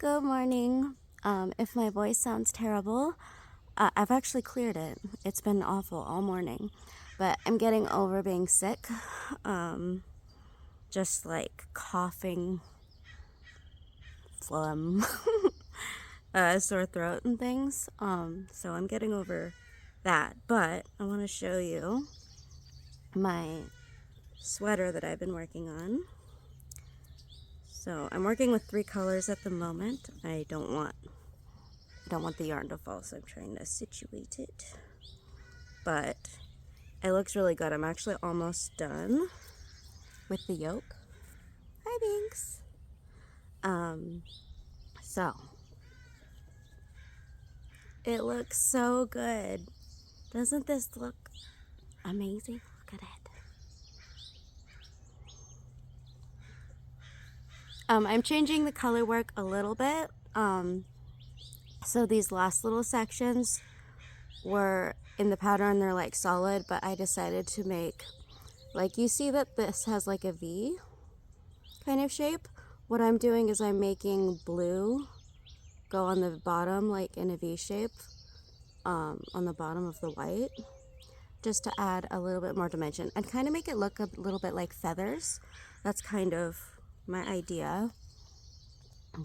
Good morning. If my voice sounds terrible, I've actually cleared it. It's been awful all morning, but I'm getting over being sick. Just like coughing, phlegm, sore throat and things. So I'm getting over that, but I want to show you my sweater that I've been working on. So I'm working with 3 colors at the moment. I don't want the yarn to fall, so I'm trying to situate it. But it looks really good. I'm actually almost done with the yoke. Hi, Binks. So it looks so good. Doesn't this look amazing? Look at it. I'm changing the color work a little bit. So these last little sections were in the pattern, they're like solid, but I decided to make, like, you see that this has like a V kind of shape. What I'm doing is I'm making blue go on the bottom like in a V shape, on the bottom of the white, just to add a little bit more dimension and kind of make it look a little bit like feathers. That's kind of my idea.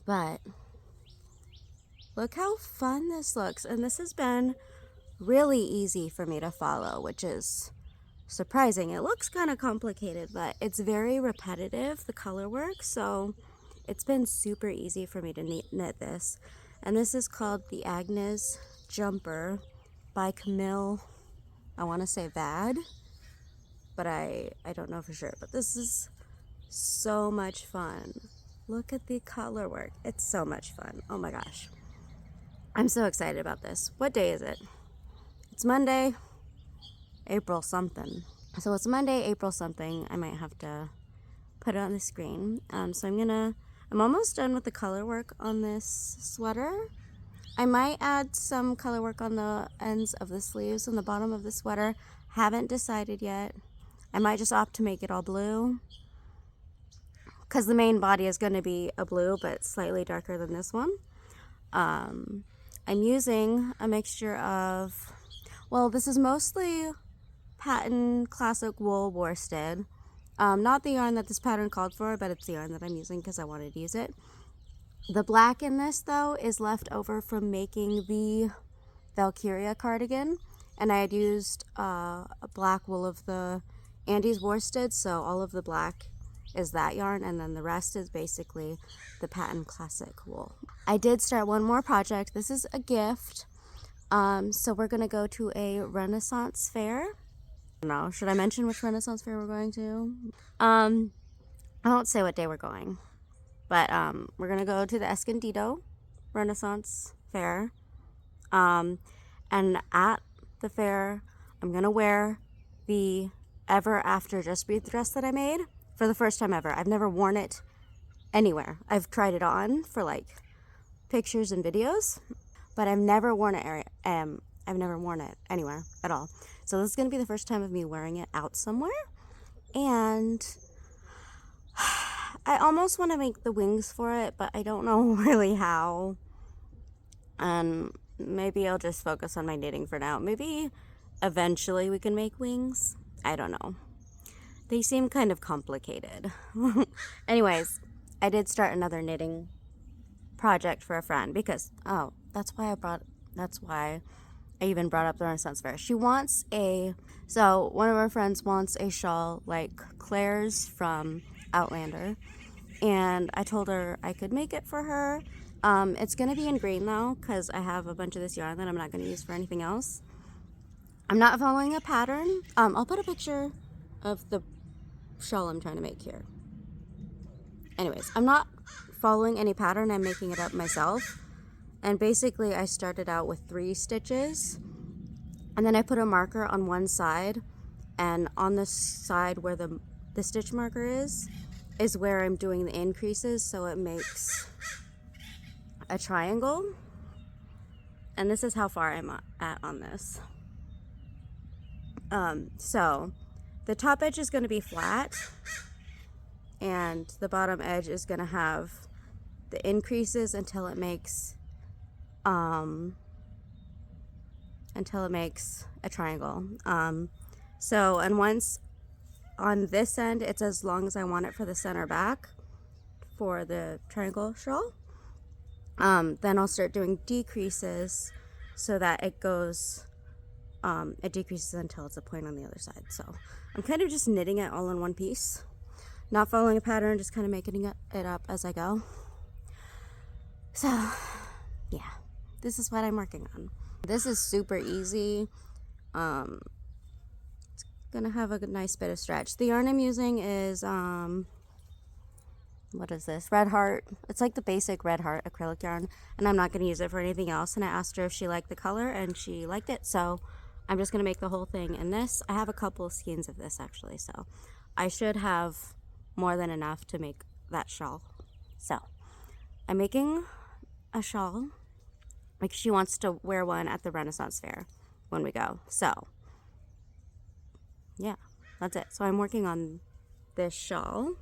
But look how fun this looks, and this has been really easy for me to follow, which is surprising. It looks kind of complicated, but it's very repetitive, the color work, so it's been super easy for me to knit this. And this is called the Agnes Jumper by Kimmi. I want to say Vad, but I don't know for sure. But this is so much fun. Look at the color work. It's so much fun. Oh my gosh. I'm so excited about this. What day is it? It's Monday, April something. So it's Monday, April something. I might have to put it on the screen. So I'm almost done with the color work on this sweater. I might add some color work on the ends of the sleeves and the bottom of the sweater. Haven't decided yet. I might just opt to make it all blue, because the main body is going to be a blue, but slightly darker than this one. I'm using a mixture of, well, this is mostly pattern classic wool worsted. Not the yarn that this pattern called for, but it's the yarn that I'm using because I wanted to use it. The black in this, though, is left over from making the Valkyria cardigan, and I had used a black wool of the Andes worsted, so all of the black is that yarn, and then the rest is basically the pattern classic wool. I did start one more project. This is a gift. So we're gonna go to a Renaissance fair. I don't know, should I mention which Renaissance fair we're going to? I won't say what day we're going, but we're gonna go to the Escondido Renaissance fair. And at the fair, I'm gonna wear the Ever After Just Breathe dress that I made for the first time ever. I've never worn it anywhere. I've tried it on for like pictures and videos, but I've never worn it. I've never worn it anywhere at all. So this is gonna be the first time of me wearing it out somewhere, and I almost want to make the wings for it, but I don't know really how. And maybe I'll just focus on my knitting for now. Maybe eventually we can make wings. I don't know. They seem kind of complicated. Anyways, I did start another knitting project for a friend because, oh, that's why I even brought up the Renaissance fair. She wants so one of our friends wants a shawl like Claire's from Outlander, and I told her I could make it for her. It's gonna be in green though, because I have a bunch of this yarn that I'm not gonna use for anything else. I'm not following a pattern. I'll put a picture of the shawl I'm trying to make here. Anyways, I'm not following any pattern. I'm making it up myself. And basically I started out with 3 stitches, and then I put a marker on one side, and on the side where the stitch marker is where I'm doing the increases, so it makes a triangle. And this is how far I'm at on this. So the top edge is going to be flat, and the bottom edge is going to have the increases until it makes a triangle. So, and once on this end, it's as long as I want it for the center back for the triangle shawl. Then I'll start doing decreases so that it goes, it decreases until it's a point on the other side. So I'm kind of just knitting it all in one piece, not following a pattern, just kind of making it up as I go. So yeah, this is what I'm working on. This is super easy. It's gonna have a nice bit of stretch. The yarn I'm using is what is this? Red Heart. It's like the basic Red Heart acrylic yarn, and I'm not going to use it for anything else. And I asked her if she liked the color, and she liked it, so I'm just going to make the whole thing in this. I have a couple of skeins of this actually, so I should have more than enough to make that shawl. So I'm making a shawl. Like, she wants to wear one at the Renaissance Fair when we go. So yeah, that's it. So I'm working on this shawl.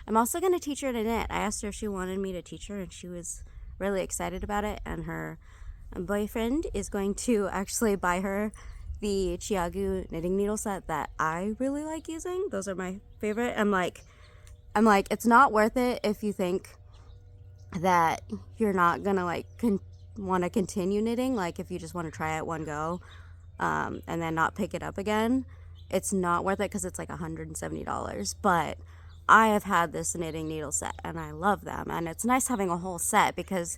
I'm also going to teach her to knit. I asked her if she wanted me to teach her, and she was really excited about it. And her boyfriend is going to actually buy her the Chiagu knitting needle set that I really like using. Those are my favorite. I'm like, it's not worth it if you think that you're not going to like want to continue knitting. Like, if you just want to try it one go and then not pick it up again, it's not worth it because it's like $170. But I have had this knitting needle set and I love them, and it's nice having a whole set because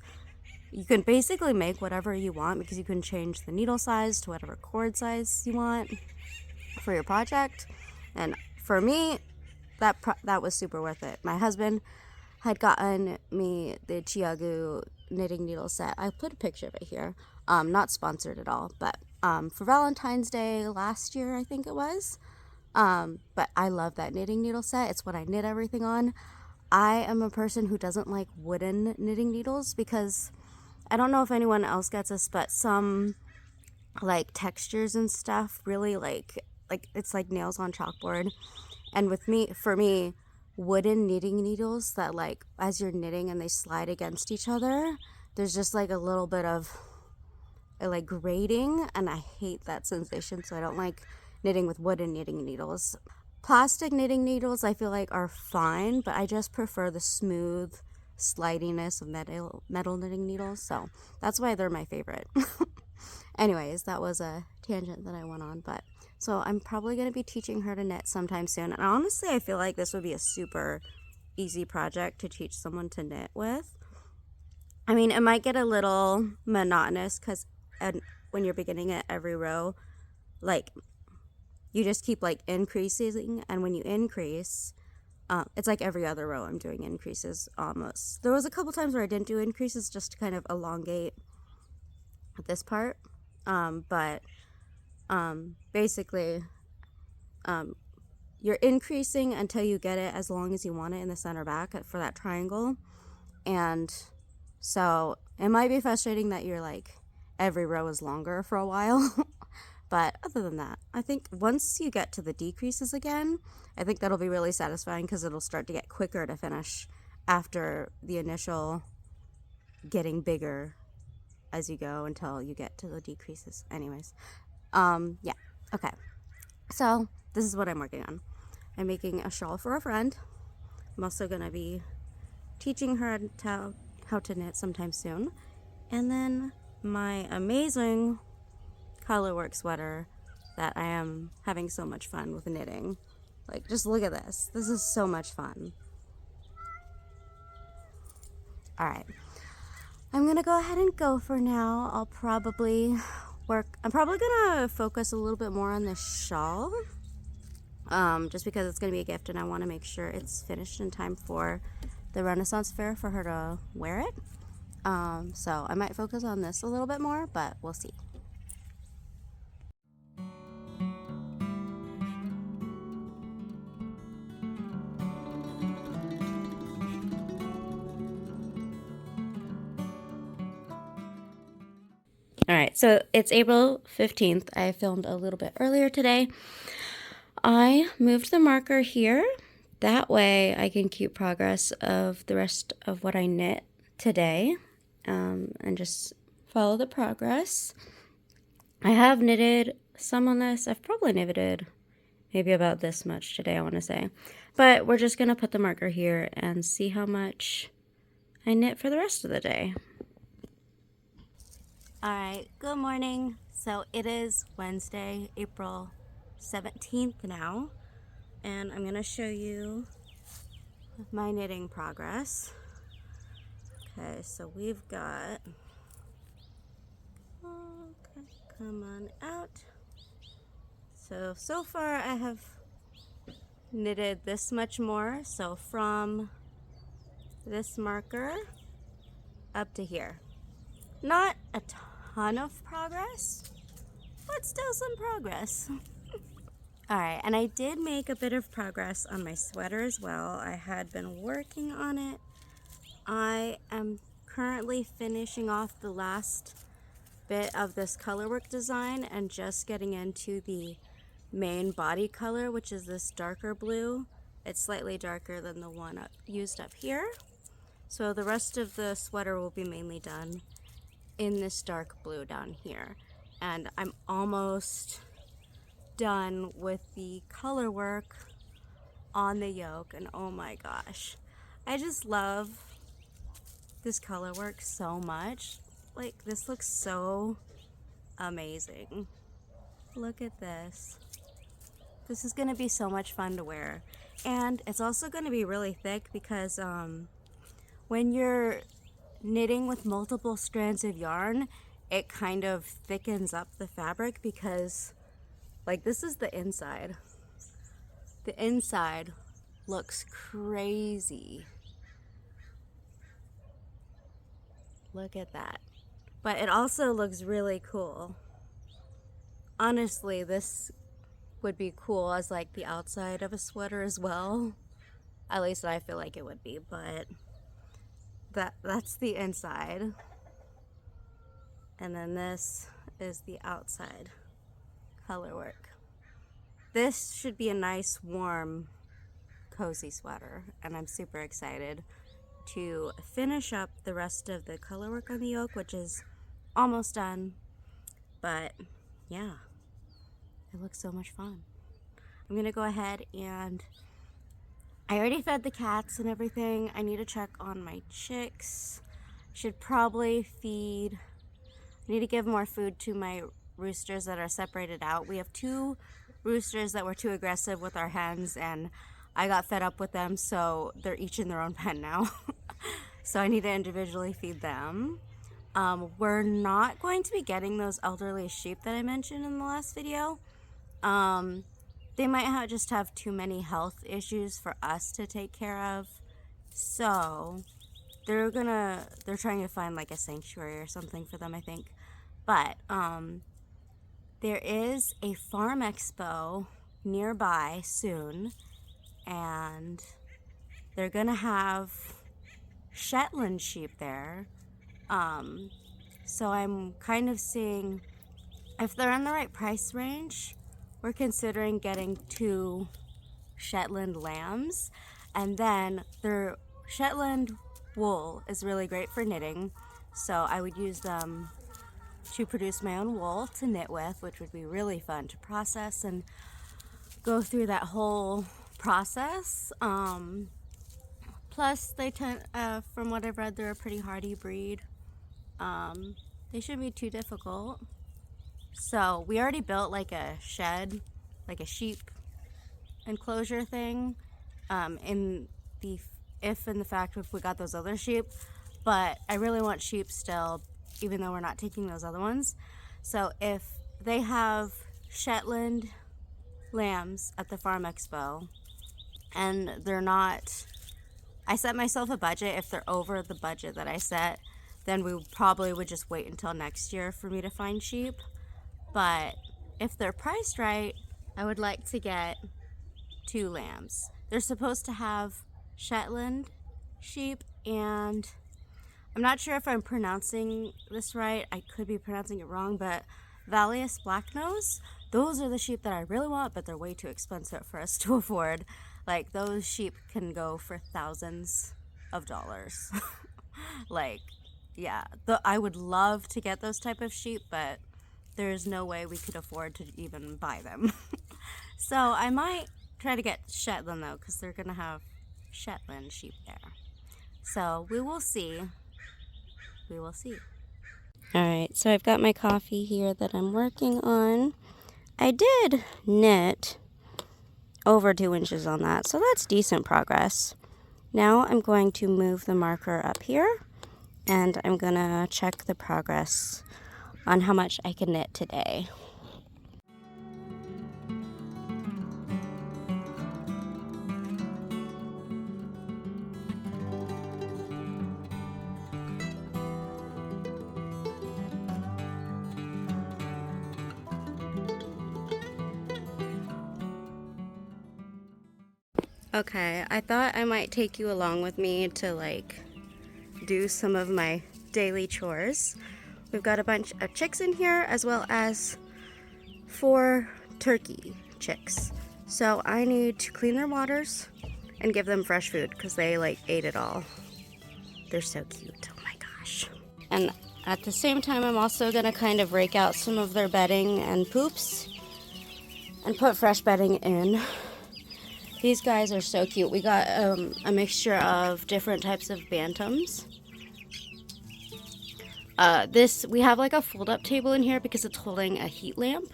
you can basically make whatever you want, because you can change the needle size to whatever cord size you want for your project. And for me, that was super worth it. My husband had gotten me the Chiagu knitting needle set. I put a picture of it here. Not sponsored at all, but for Valentine's Day last year, I think it was. But I love that knitting needle set. It's what I knit everything on. I am a person who doesn't like wooden knitting needles because I don't know if anyone else gets this, but some like textures and stuff really like it's like nails on chalkboard. And for me, wooden knitting needles that like as you're knitting and they slide against each other, there's just like a little bit of like grating, and I hate that sensation, so I don't like knitting with wooden knitting needles. Plastic knitting needles I feel like are fine, but I just prefer the smooth slidiness of metal knitting needles, so that's why they're my favorite. Anyways, that was a tangent that I went on, but so I'm probably going to be teaching her to knit sometime soon. And honestly, I feel like this would be a super easy project to teach someone to knit with. I mean, it might get a little monotonous because when you're beginning at every row, like, you just keep like increasing, and when you increase, it's like every other row I'm doing increases almost. There was a couple times where I didn't do increases just to kind of elongate this part, but basically you're increasing until you get it as long as you want it in the center back for that triangle. And so it might be frustrating that you're like every row is longer for a while. But other than that, I think once you get to the decreases again, I think that'll be really satisfying because it'll start to get quicker to finish after the initial getting bigger as you go until you get to the decreases. Anyways, yeah, okay. So this is what I'm working on. I'm making a shawl for a friend. I'm also going to be teaching her how to knit sometime soon. And then my amazing Colorwork sweater that I am having so much fun with knitting. Like, just look at this. This is so much fun. Alright. I'm going to go ahead and go for now. I'm probably going to focus a little bit more on the shawl. Just because it's going to be a gift and I want to make sure it's finished in time for the Renaissance Fair for her to wear it. So I might focus on this a little bit more, but we'll see. Alright, so it's April 15th. I filmed a little bit earlier today. I moved the marker here. That way I can keep progress of the rest of what I knit today and just follow the progress. I have knitted some on this. I've probably knitted maybe about this much today, I want to say. But we're just going to put the marker here and see how much I knit for the rest of the day. Alright, good morning. So it is Wednesday, April 17th now. And I'm going to show you my knitting progress. Okay, so we've got... Okay, come on out. So far I have knitted this much more. So from this marker up to here. Not a ton of progress, but still some progress. Alright, and I did make a bit of progress on my sweater as well. I had been working on it. I am currently finishing off the last bit of this colorwork design and just getting into the main body color, which is this darker blue. It's slightly darker than the one used up here. So the rest of the sweater will be mainly done in this dark blue down here. And I'm almost done with the color work on the yoke, and oh my gosh, I just love this color work so much. Like, this looks so amazing. Look at this. This is gonna be so much fun to wear, and it's also gonna be really thick because when you're knitting with multiple strands of yarn, it kind of thickens up the fabric because, like, this is the inside. The inside looks crazy. Look at that. But it also looks really cool. Honestly, this would be cool as like the outside of a sweater as well. At least I feel like it would be, but that's the inside. And then this is the outside color work. This should be a nice, warm, cozy sweater, and I'm super excited to finish up the rest of the color work on the yoke, which is almost done. But yeah, it looks so much fun. I'm gonna go ahead and I already fed the cats and everything. I need to check on my chicks. Should probably feed, I need to give more food to my roosters that are separated out. We have 2 roosters that were too aggressive with our hens, and I got fed up with them, so they're each in their own pen now. So I need to individually feed them. We're not going to be getting those elderly sheep that I mentioned in the last video. They might just have too many health issues for us to take care of. So they're trying to find like a sanctuary or something for them, I think. But there is a farm expo nearby soon, and they're gonna have Shetland sheep there. So I'm kind of seeing if they're in the right price range. We're considering getting 2 Shetland lambs, and then their Shetland wool is really great for knitting, so I would use them to produce my own wool to knit with, which would be really fun to process and go through that whole process. Plus they tend, from what I've read, they're a pretty hardy breed. They shouldn't be too difficult. So we already built like a shed, like a sheep enclosure thing, in the fact if we got those other sheep, but I really want sheep still, even though we're not taking those other ones. So if they have Shetland lambs at the farm expo and they're not, I set myself a budget. If they're over the budget that I set, then we probably would just wait until next year for me to find sheep. But if they're priced right, I would like to get 2 lambs. They're supposed to have Shetland sheep, and I'm not sure if I'm pronouncing this right. I could be pronouncing it wrong, but Valius Blacknose, those are the sheep that I really want, but they're way too expensive for us to afford. Like, those sheep can go for thousands of dollars. Like, yeah, I would love to get those type of sheep, but there's no way we could afford to even buy them. So I might try to get Shetland though, because they're gonna have Shetland sheep there. So we will see. We will see. All right, so I've got my coffee here that I'm working on. I did knit over 2 inches on that, so that's decent progress. Now I'm going to move the marker up here, and I'm gonna check the progress on how much I can knit today. Okay, I thought I might take you along with me to like do some of my daily chores. We've got a bunch of chicks in here as well as 4 turkey chicks. So I need to clean their waters and give them fresh food because they like ate it all. They're so cute, oh my gosh. And at the same time, I'm also gonna kind of rake out some of their bedding and poops and put fresh bedding in. These guys are so cute. We got a mixture of different types of bantams. We have like a fold-up table in here because it's holding a heat lamp.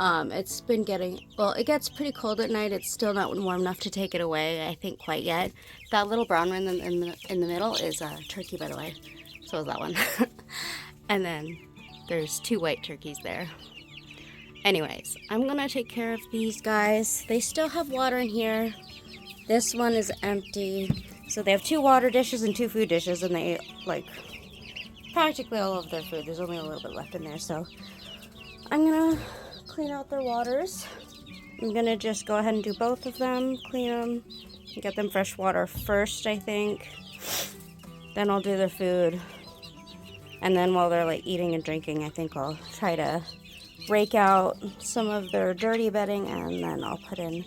It's been getting, well, it gets pretty cold at night. It's still not warm enough to take it away, I think, quite yet. That little brown one in the middle is a turkey, by the way. So is that one. And then there's 2 white turkeys there. Anyways, I'm gonna take care of these guys. They still have water in here. This one is empty. So they have 2 water dishes and 2 food dishes, and they ate like practically all of their food. There's only a little bit left in there, so I'm gonna clean out their waters. I'm gonna just go ahead and do both of them, clean them, and get them fresh water first, I think. Then I'll do their food. And then while they're like eating and drinking, I think I'll try to rake out some of their dirty bedding, and then I'll put in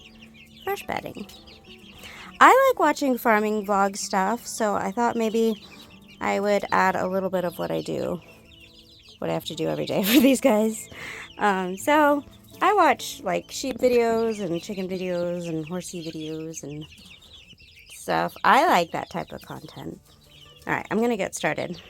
fresh bedding. I like watching farming vlog stuff, so I thought maybe I would add a little bit of what I have to do every day for these guys. So I watch like sheep videos and chicken videos and horsey videos and stuff. I like that type of content. All right, I'm gonna get started.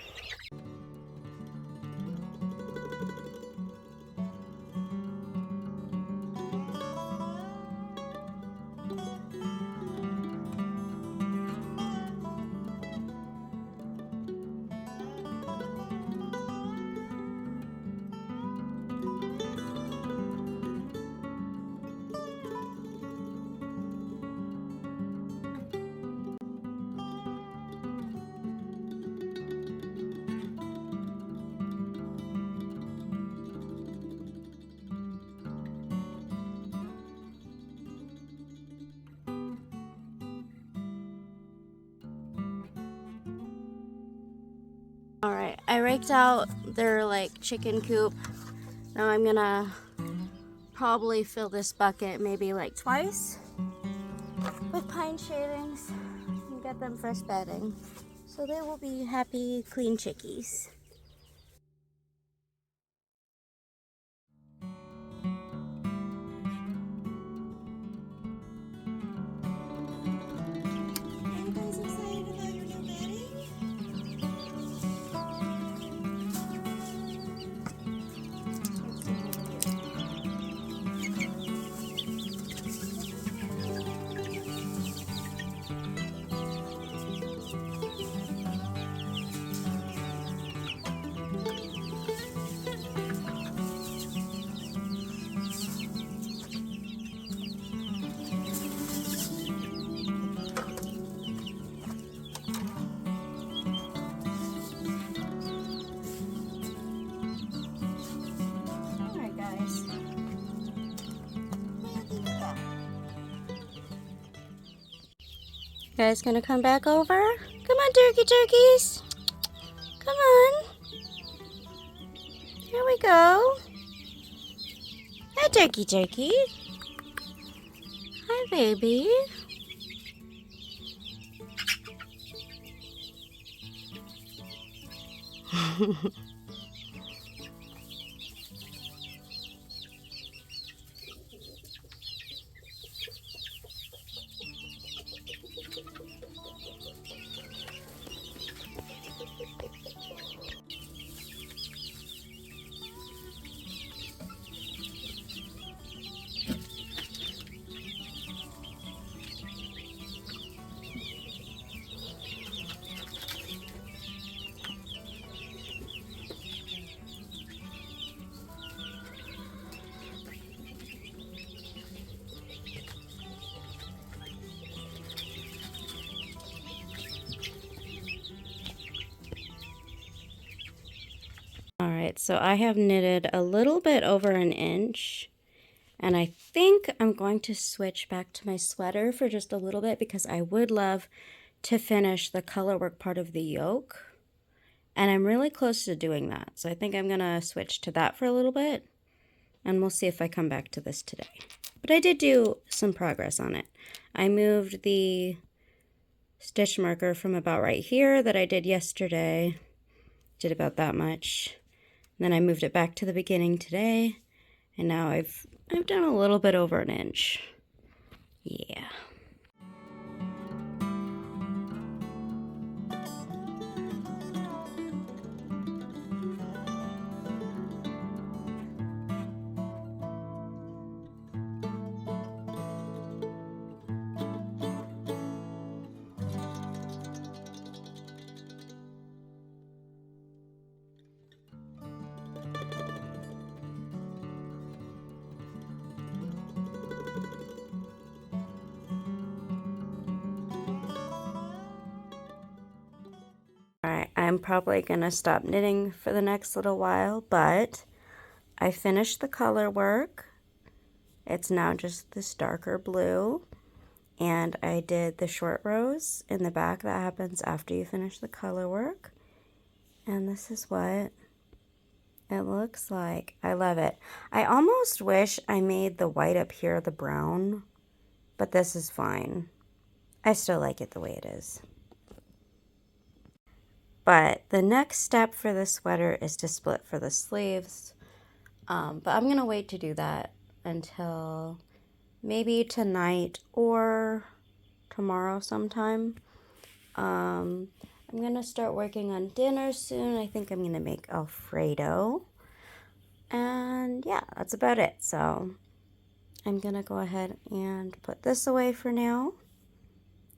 Alright, I raked out their like chicken coop. Now I'm gonna probably fill this bucket maybe like twice with pine shavings and get them fresh bedding. So they will be happy, clean chickies. You guys gonna come back over? Come on, turkeys. Come on. Here we go. Hi, turkey. Hi, baby. Alright, so I have knitted a little bit over an inch, and I think I'm going to switch back to my sweater for just a little bit because I would love to finish the colorwork part of the yoke, and I'm really close to doing that. So I think I'm going to switch to that for a little bit, and we'll see if I come back to this today. But I did do some progress on it. I moved the stitch marker from about right here that I did yesterday, did about that much. And then I moved it back to the beginning today, and now I've done a little bit over an inch. Yeah. Alright, I'm probably gonna stop knitting for the next little while, but I finished the color work. It's now just this darker blue, and I did the short rows in the back. That happens after you finish the color work, and this is what it looks like. I love it. I almost wish I made the white up here the brown, but this is fine. I still like it the way it is. But the next step for the sweater is to split for the sleeves. But I'm going to wait to do that until maybe tonight or tomorrow sometime. I'm going to start working on dinner soon. I think I'm going to make Alfredo. And yeah, that's about it. So I'm going to go ahead and put this away for now.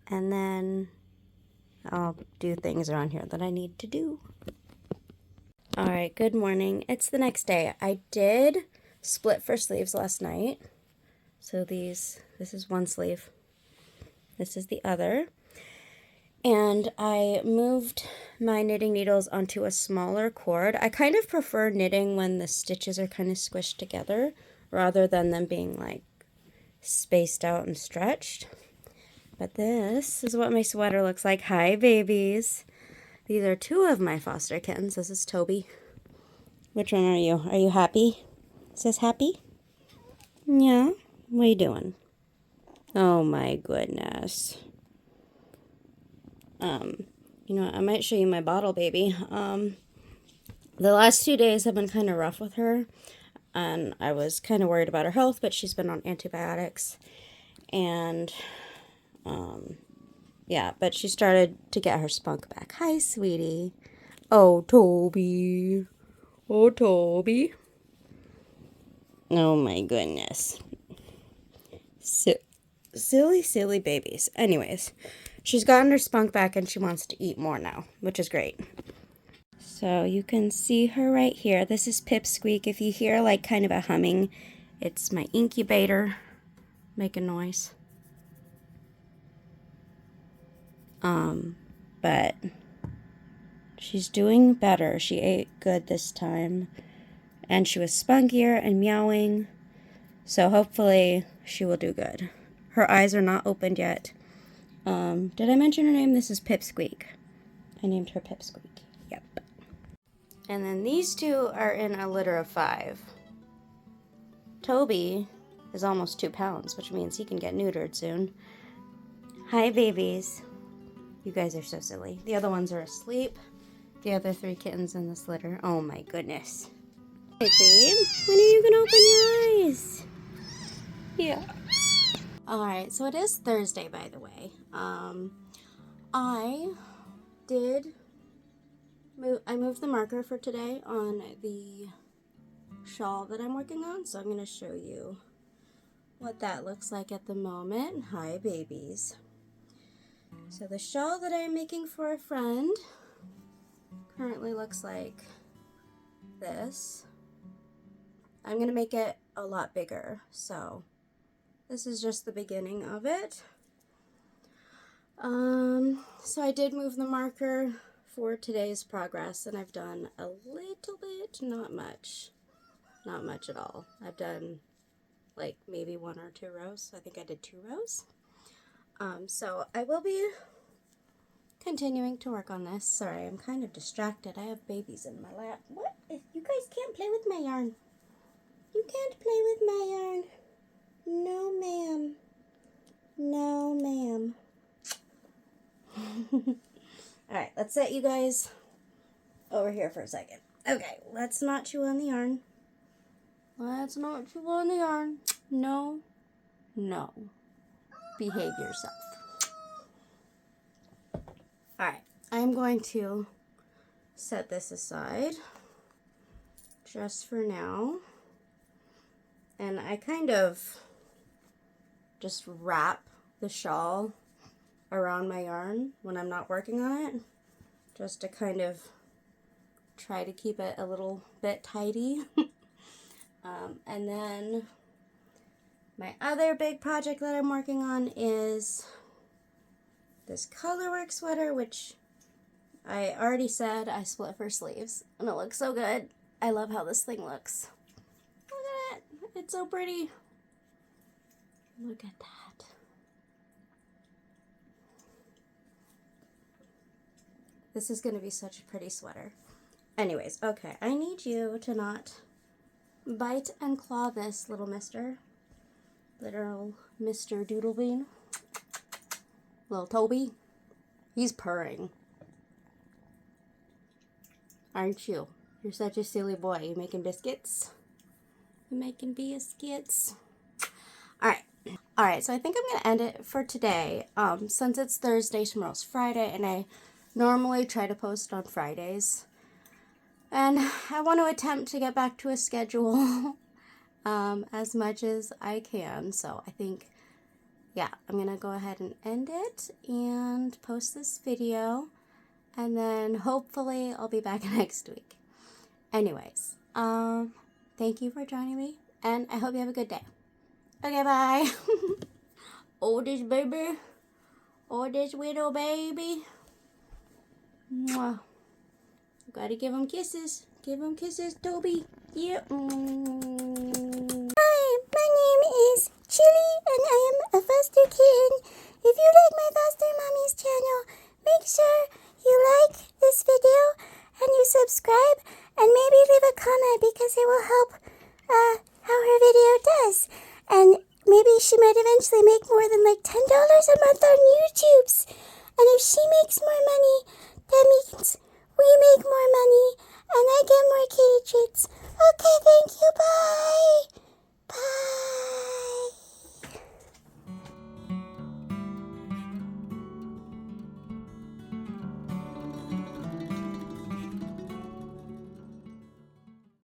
And then I'll do things around here that I need to do. Alright, good morning. It's the next day. I did split for sleeves last night. So this is one sleeve. This is the other. And I moved my knitting needles onto a smaller cord. I kind of prefer knitting when the stitches are kind of squished together rather than them being like spaced out and stretched. But this is what my sweater looks like. Hi, babies. These are two of my foster kittens. This is Toby. Which one are you? Are you happy? It says happy? Yeah? What are you doing? Oh my goodness. You know, I might show you my bottle baby. The last 2 days have been kind of rough with her. And I was kind of worried about her health, but she's been on antibiotics. And yeah, but she started to get her spunk back. Hi, sweetie. Oh, Toby. Oh, Toby. Oh, my goodness. Silly, silly babies. Anyways, she's gotten her spunk back and she wants to eat more now, which is great. So you can see her right here. This is Pipsqueak. If you hear like kind of a humming, it's my incubator making noise. But she's doing better. She ate good this time. And she was spunkier and meowing. So hopefully she will do good. Her eyes are not opened yet. Did I mention her name? This is Pipsqueak. I named her Pipsqueak. Yep. And then these two are in a litter of 5. Toby is almost 2 pounds, which means he can get neutered soon. Hi, babies. You guys are so silly. The other ones are asleep. the other 3 kittens in this litter. Oh my goodness. Hey babe, when are you gonna open your eyes? Yeah. Alright, so it is Thursday, by the way. I moved the marker for today on the shawl that I'm working on, so I'm going to show you what that looks like at the moment. Hi babies. So the shawl that I'm making for a friend currently looks like this. I'm going to make it a lot bigger, so this is just the beginning of it. So I did move the marker for today's progress, and I've done a little bit, not much at all. I've done like maybe 1 or 2 rows. I think I did 2 rows. So I will be continuing to work on this. Sorry, I'm kind of distracted. I have babies in my lap. What? You guys can't play with my yarn. You can't play with my yarn. No, ma'am. No, ma'am. Alright, let's set you guys over here for a second. Okay, let's not chew on the yarn. Let's not chew on the yarn. No. No. Behave yourself. Alright, I'm going to set this aside just for now. And I kind of just wrap the shawl around my yarn when I'm not working on it, just to kind of try to keep it a little bit tidy. And then my other big project that I'm working on is this Colorwork sweater, which I already said I split for sleeves, and it looks so good. I love how this thing looks. Look at it. It's so pretty. Look at that. This is going to be such a pretty sweater. Anyways, okay, I need you to not bite and claw this little mister. Little Mr. Doodlebean. Little Toby. He's purring. Aren't you? You're such a silly boy. You making biscuits? You making biscuits? Alright, so I think I'm going to end it for today. Since it's Thursday, tomorrow's Friday, and I normally try to post on Fridays. And I want to attempt to get back to a schedule as much as I can. So I think, yeah, I'm going to go ahead and end it and post this video. And then hopefully I'll be back next week. Anyways, thank you for joining me. And I hope you have a good day. Okay, bye. Oh, this baby. Oh, this little baby. Mwah. Gotta give him kisses. Give him kisses, Toby. Yep. Hi, my name is Chili, and I am a foster kitten. If you like my foster mommy's channel, make sure you like this video and you subscribe and maybe leave a comment because it will help how her video does. And maybe she might eventually make more than like $10 a month on YouTube's. And if she makes more money, that means we make more money.